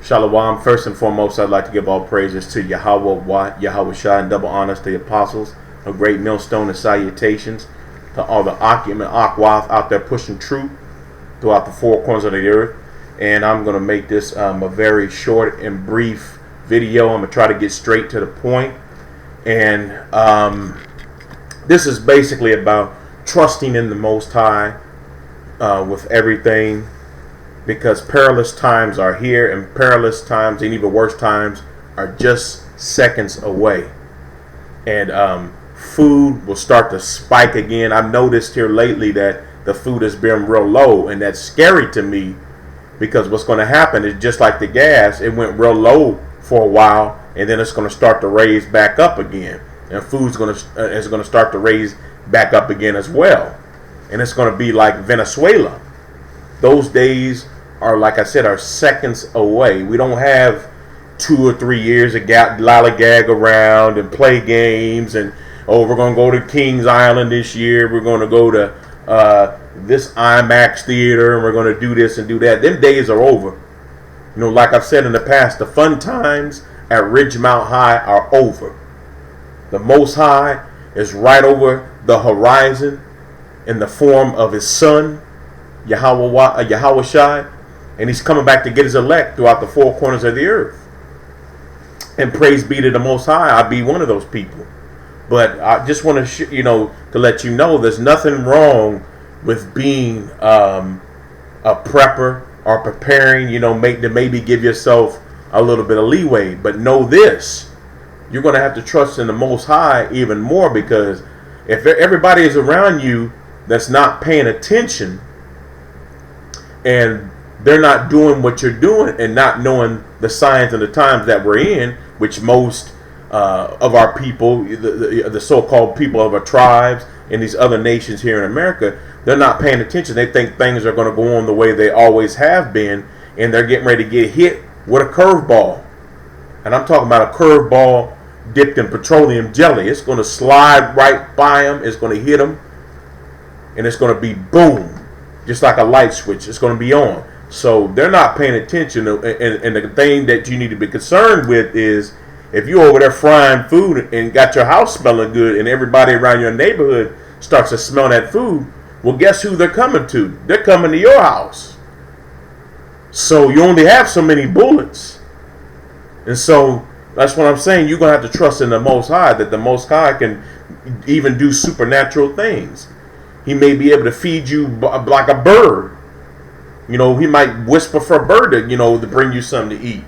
Shalom. First and foremost, I'd like to give all praises to YAHWAH WA YAHAWASHI and double honors to the apostles, a great millstone and salutations to all the Akim and Akwath out there pushing truth throughout the four corners of the earth. And I'm going to make this a very short and brief video. I'm going to try to get straight to the point. And this is basically about trusting in the Most High with everything, because perilous times are here, and perilous times and even worse times are just seconds away. And food will start to spike again. I've noticed here lately that the food has been real low, and that's scary to me, because what's going to happen is just like the gas, it went real low for a while, and then it's going to start to raise back up again, and food's going to start to raise back up again as well. And it's going to be like Venezuela. Those days are, like I said, are seconds away. We don't have 2 or 3 years to lollygag around and play games and, oh, we're going to go to Kings Island this year, we're going to go to this IMAX theater, and we're going to do this and do that. Them days are over. You know, like I've said in the past, the fun times at Ridgemount High are over. The Most High is right over the horizon in the form of his son, YAHWAH YAHAWASHI, and he's coming back to get his elect throughout the four corners of the earth. And praise be to the Most High, I'll be one of those people. But I just want to, to let you know there's nothing wrong with being a prepper or preparing, to maybe give yourself a little bit of leeway. But know this, you're going to have to trust in the Most High even more, because if everybody is around you that's not paying attention, and they're not doing what you're doing and not knowing the signs and the times that we're in, which most of our people, the so-called people of our tribes and these other nations here in America, they're not paying attention. They think things are going to go on the way they always have been, and they're getting ready to get hit with a curveball. And I'm talking about a curveball dipped in petroleum jelly. It's going to slide right by them. It's going to hit them, and it's going to be boom, just like a light switch. It's going to be on. So they're not paying attention. And the thing that you need to be concerned with is, if you're over there frying food and got your house smelling good, and everybody around your neighborhood starts to smell that food, well, guess who they're coming to? They're coming to your house. So you only have so many bullets. And so that's what I'm saying. You're going to have to trust in the Most High, that the Most High can even do supernatural things. He may be able to feed you like a bird. He might whisper for a bird to, to bring you something to eat.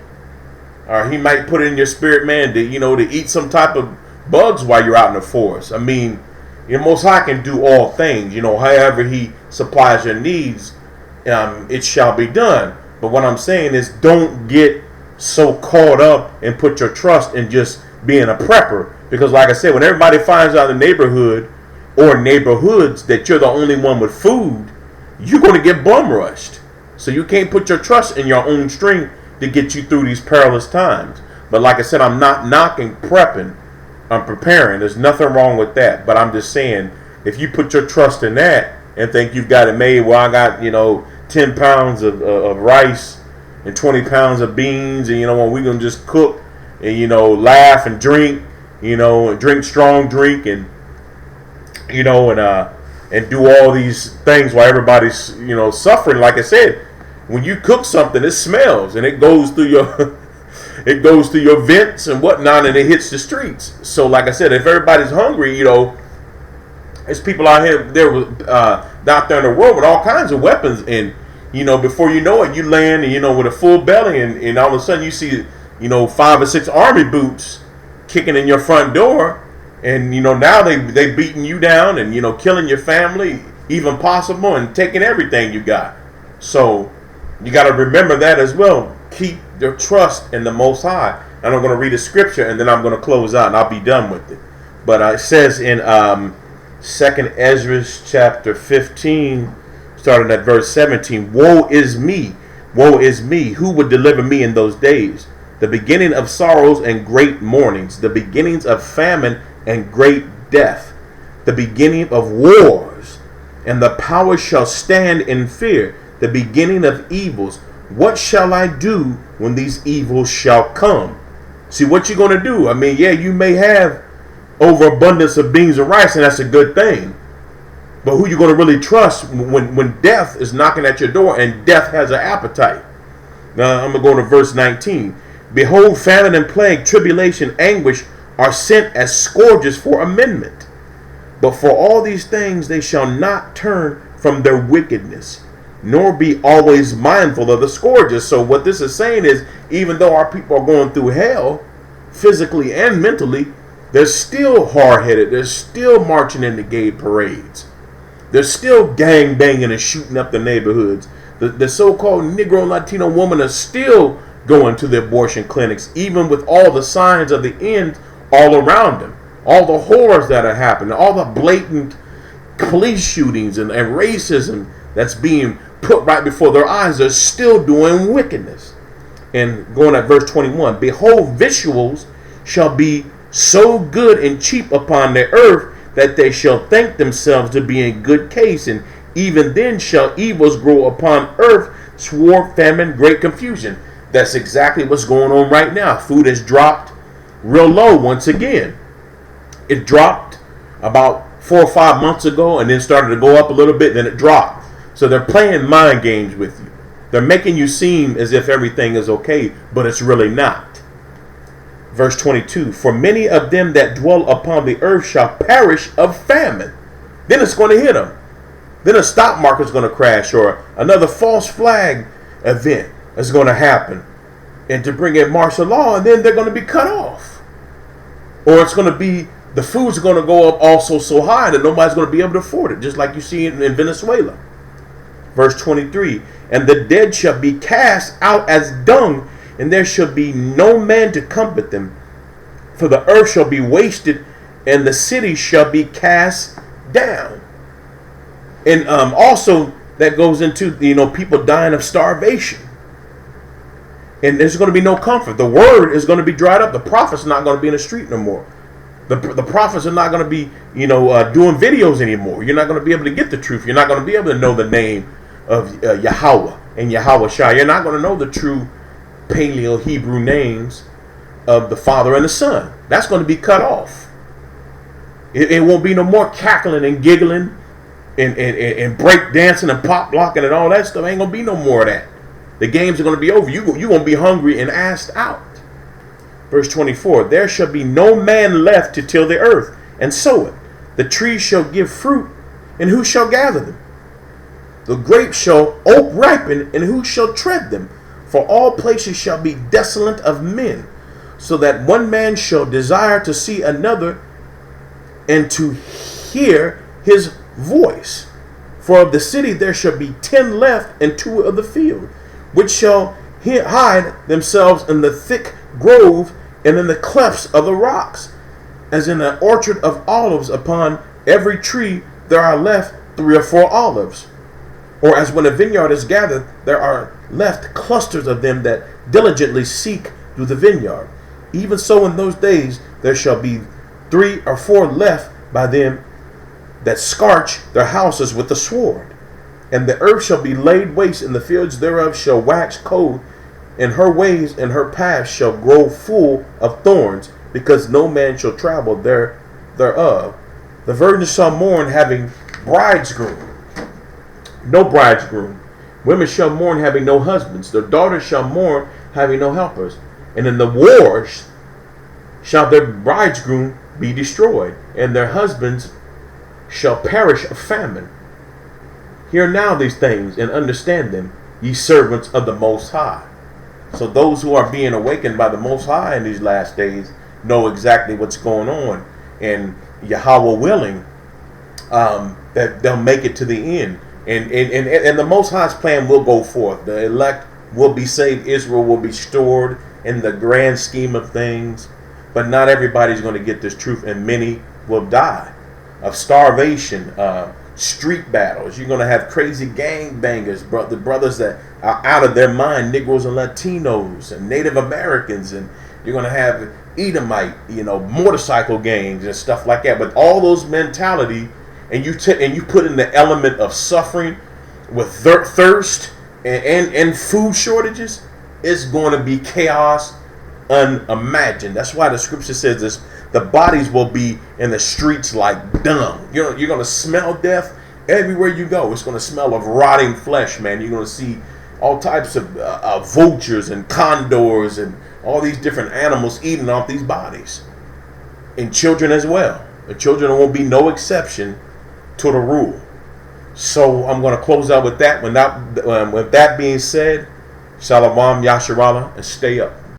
Or he might put it in your spirit, man, to, to eat some type of bugs while you're out in the forest. I mean, the Most High can do all things. However he supplies your needs, it shall be done. But what I'm saying is, don't get so caught up and put your trust in just being a prepper. Because like I said, when everybody finds out in the neighborhood or neighborhoods that you're the only one with food, you're going to get bum rushed. So you can't put your trust in your own strength to get you through these perilous times. But like I said, I'm not knocking prepping. I'm preparing. There's nothing wrong with that. But I'm just saying, if you put your trust in that and think you've got it made, well, I got, 10 pounds of rice and 20 pounds of beans, and, we're going to just cook and, laugh and drink, and drink strong drink and, and do all these things while everybody's, suffering. Like I said, when you cook something, it smells, and it goes through your vents and whatnot, and it hits the streets. So like I said, if everybody's hungry, there's people out here out there in the world with all kinds of weapons, and before you know it, you land and with a full belly, and all of a sudden you see 5 or 6 army boots kicking in your front door, and now they beating you down and killing your family, even possible, and taking everything you got. So you got to remember that as well. Keep your trust in the Most High. And I'm going to read a scripture, and then I'm going to close out, and I'll be done with it. But it says in 2nd Ezra chapter 15, starting at verse 17, Woe is me, who would deliver me in those days? The beginning of sorrows and great mournings, the beginnings of famine and great death, the beginning of wars, and the power shall stand in fear, the beginning of evils, What shall I do when these evils shall come? See, what you're going to do. I mean, yeah, you may have overabundance of beans and rice, and that's a good thing. But who you going to really trust when death is knocking at your door and death has an appetite? Now, I'm going to go to verse 19. Behold, famine and plague, tribulation, anguish are sent as scourges for amendment. But for all these things they shall not turn from their wickedness, nor be always mindful of the scourges. So what this is saying is, even though our people are going through hell, physically and mentally, they're still hard-headed. They're still marching in the gay parades. They're still gang banging and shooting up the neighborhoods. The so-called Negro and Latino women are still going to the abortion clinics, even with all the signs of the end all around them. All the horrors that are happening, all the blatant police shootings and racism that's being put right before their eyes, are still doing wickedness. And going at verse 21, behold, victuals shall be so good and cheap upon the earth that they shall think themselves to be in good case, and even then shall evils grow upon earth, sword, famine, great confusion. That's exactly what's going on right now. Food has dropped real low once again. It dropped about 4 or 5 months ago and then started to go up a little bit, then it dropped. So they're playing mind games with you. They're making you seem as if everything is okay, but it's really not. Verse 22, for many of them that dwell upon the earth shall perish of famine. Then it's going to hit them. Then a stock market's going to crash, or another false flag event is going to happen, and to bring in martial law, and then they're going to be cut off. Or it's going to be, the food's going to go up also so high that nobody's going to be able to afford it, just like you see in Venezuela. Verse 23, and the dead shall be cast out as dung, and there shall be no man to comfort them. For the earth shall be wasted, and the city shall be cast down. And also that goes into, people dying of starvation. And there's going to be no comfort. The word is going to be dried up. The prophet's not going to be in the street no more. The prophets are not going to be, doing videos anymore. You're not going to be able to get the truth. You're not going to be able to know the name of Yahweh and YAHWAHWASHI. You're not going to know the true Paleo Hebrew names of the Father and the Son. That's going to be cut off. It won't be no more cackling and giggling and break dancing and pop locking and all that stuff. Ain't going to be no more of that. The games are going to be over. You're going to be hungry and asked out. Verse 24, there shall be no man left to till the earth and sow it. The trees shall give fruit, and who shall gather them? The grapes shall ripen, and who shall tread them? For all places shall be desolate of men, so that one man shall desire to see another, and to hear his voice. For of the city there shall be 10 left, and 2 of the field, which shall hide themselves in the thick grove and in the clefts of the rocks, as in an orchard of olives. Upon every tree there are left 3 or 4 olives. Or as when a vineyard is gathered, there are left clusters of them that diligently seek through the vineyard. Even so in those days there shall be 3 or 4 left by them that scorch their houses with the sword. And the earth shall be laid waste, and the fields thereof shall wax cold, and her ways and her paths shall grow full of thorns, because no man shall travel thereof. The virgins shall mourn, having bridegroom, no bridegroom. Women shall mourn, having no husbands. Their daughters shall mourn, having no helpers. And in the wars shall their bridegroom be destroyed, and their husbands shall perish of famine. Hear now these things, and understand them, ye servants of the Most High. So those who are being awakened by the Most High in these last days know exactly what's going on. And Yahweh willing, that they'll make it to the end. And the Most High's plan will go forth. The elect will be saved. Israel will be stored in the grand scheme of things. But not everybody's going to get this truth, and many will die of starvation, street battles. You're going to have crazy gang bangers, the brothers that are out of their mind, Negroes and Latinos and Native Americans, and you're going to have Edomite, motorcycle gangs and stuff like that. But all those mentality, and you put in the element of suffering with thirst and food shortages, it's going to be chaos unimagined. That's why the scripture says this: the bodies will be in the streets like dung. You're going to smell death everywhere you go. It's going to smell of rotting flesh, man. You're going to see all types of vultures and condors and all these different animals eating off these bodies, and children as well. The children won't be no exception to the rule. So I'm going to close out with that. With that being said, Shalom Yasharallah, and stay up.